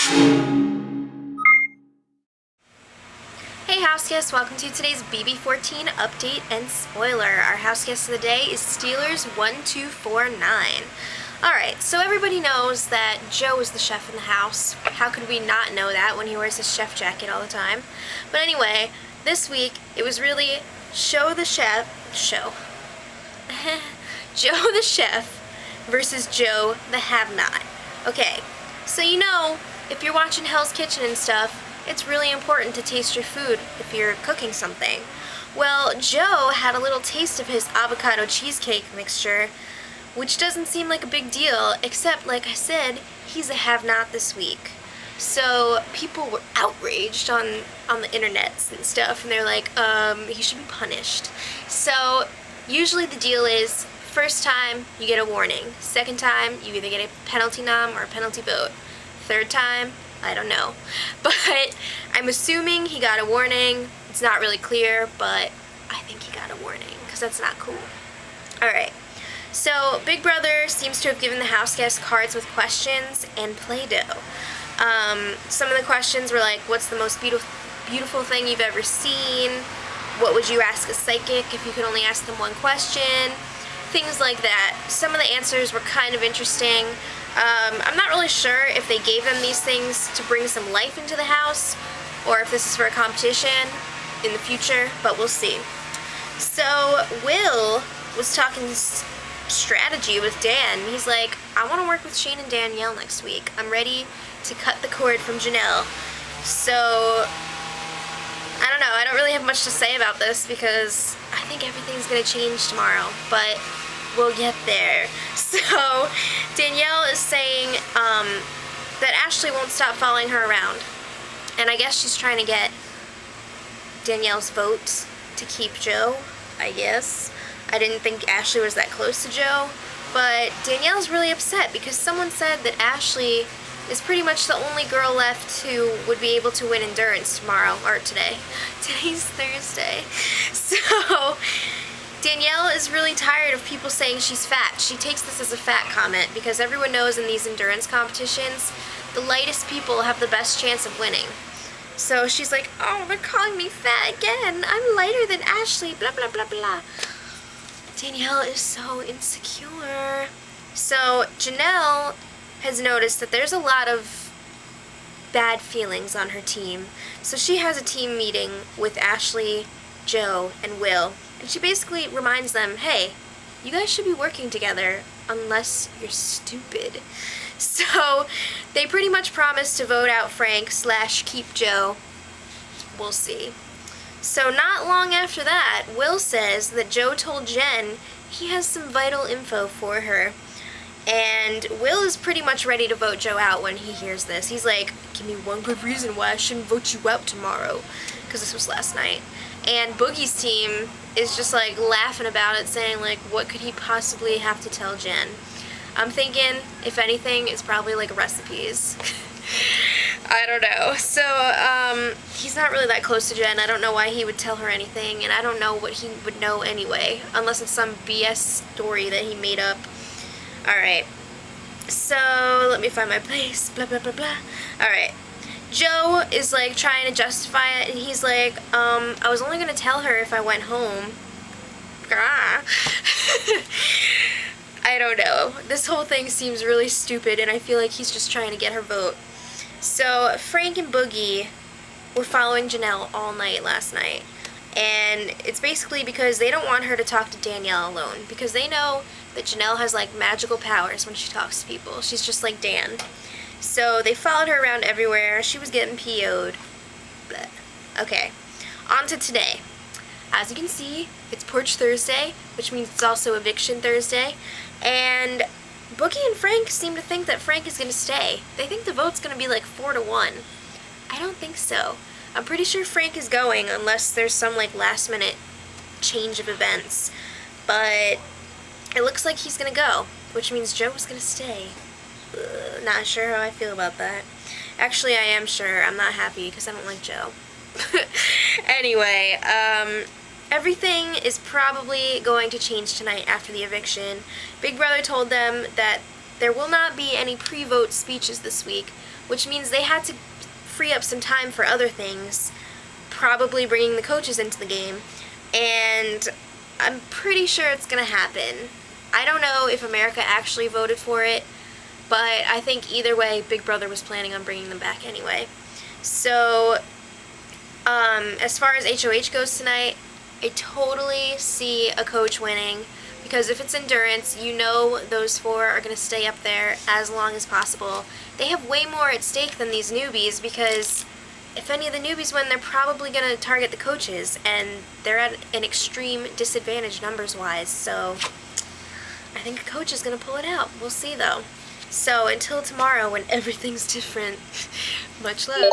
Hey Houseguest, welcome to today's BB14 update and spoiler. Our Houseguest of the day is Steelers 1249. Alright, so everybody knows that Joe is the chef in the house. How could we not know that when he wears his chef jacket all the time? But anyway, this week it was really Joe the chef versus Joe the have-not. Okay, so you know, if you're watching Hell's Kitchen and stuff, it's really important to taste your food if you're cooking something. Well, Joe had a little taste of his avocado cheesecake mixture, which doesn't seem like a big deal, except, like I said, he's a have-not this week. So people were outraged on the internets and stuff, and they're like, he should be punished. So usually the deal is, first time, you get a warning. Second time, you either get a penalty nom or a penalty vote. Third time, I don't know. But I'm assuming he got a warning. It's not really clear, but I think he got a warning, because that's not cool. Alright, so Big Brother seems to have given the house guests cards with questions and Play-Doh. Some of the questions were like, what's the most beautiful thing you've ever seen? What would you ask a psychic if you could only ask them one question? Things like that. Some of the answers were kind of interesting. I'm not really sure if they gave them these things to bring some life into the house, or if this is for a competition in the future, but we'll see. So Will was talking strategy with Dan. He's like, I want to work with Shane and Danielle next week. I'm ready to cut the cord from Janelle. So, I don't know. I don't really have much to say about this because I think everything's going to change tomorrow, but we'll get there. So, Danielle is saying that Ashley won't stop following her around. And I guess she's trying to get Danielle's vote to keep Joe, I guess. I didn't think Ashley was that close to Joe. But Danielle's really upset because someone said that Ashley is pretty much the only girl left who would be able to win endurance tomorrow, or today. Today's Thursday. So, Danielle is really tired of people saying she's fat. She takes this as a fat comment because everyone knows in these endurance competitions, the lightest people have the best chance of winning. So she's like, oh, they're calling me fat again. I'm lighter than Ashley, blah, blah, blah, blah. Danielle is so insecure. So Janelle has noticed that there's a lot of bad feelings on her team. So she has a team meeting with Ashley, Joe, and Will. And she basically reminds them, hey, you guys should be working together unless you're stupid. So they pretty much promise to vote out Frank / keep Joe. We'll see. So not long after that, Will says that Joe told Jen he has some vital info for her. And Will is pretty much ready to vote Joe out when he hears this. He's like, give me one good reason why I shouldn't vote you out tomorrow. Because this was last night. And Boogie's team is just like laughing about it, saying like, what could he possibly have to tell Jen? I'm thinking, if anything, it's probably like recipes. I don't know. So, he's not really that close to Jen. I don't know why he would tell her anything, and I don't know what he would know anyway, unless it's some BS story that he made up. Alright. So, let me find my place. Blah, blah, blah, blah. Alright. Joe is like trying to justify it, and he's like, I was only gonna tell her if I went home. Ah. I don't know. This whole thing seems really stupid, and I feel like he's just trying to get her vote. So, Frank and Boogie were following Janelle all night last night. And it's basically because they don't want her to talk to Danielle alone. Because they know that Janelle has, like, magical powers when she talks to people. She's just like Dan. So, they followed her around everywhere. She was getting PO'd. But, okay. On to today. As you can see, it's Porch Thursday, which means it's also Eviction Thursday. And Boogie and Frank seem to think that Frank is going to stay. They think the vote's going to be like 4-1. I don't think so. I'm pretty sure Frank is going unless there's some like last minute change of events. But it looks like he's going to go, which means Joe's going to stay. Not sure how I feel about that. Actually, I am sure. I'm not happy because I don't like Joe. Anyway, everything is probably going to change tonight after the eviction. Big Brother told them that there will not be any pre-vote speeches this week, which means they had to free up some time for other things, probably bringing the coaches into the game, and I'm pretty sure it's going to happen. I don't know if America actually voted for it, but I think either way, Big Brother was planning on bringing them back anyway. So, as far as HOH goes tonight, I totally see a coach winning, because if it's endurance, you know those 4 are going to stay up there as long as possible. They have way more at stake than these newbies, because if any of the newbies win, they're probably going to target the coaches, and they're at an extreme disadvantage numbers-wise, so I think a coach is going to pull it out. We'll see, though. So, until tomorrow when everything's different, much love.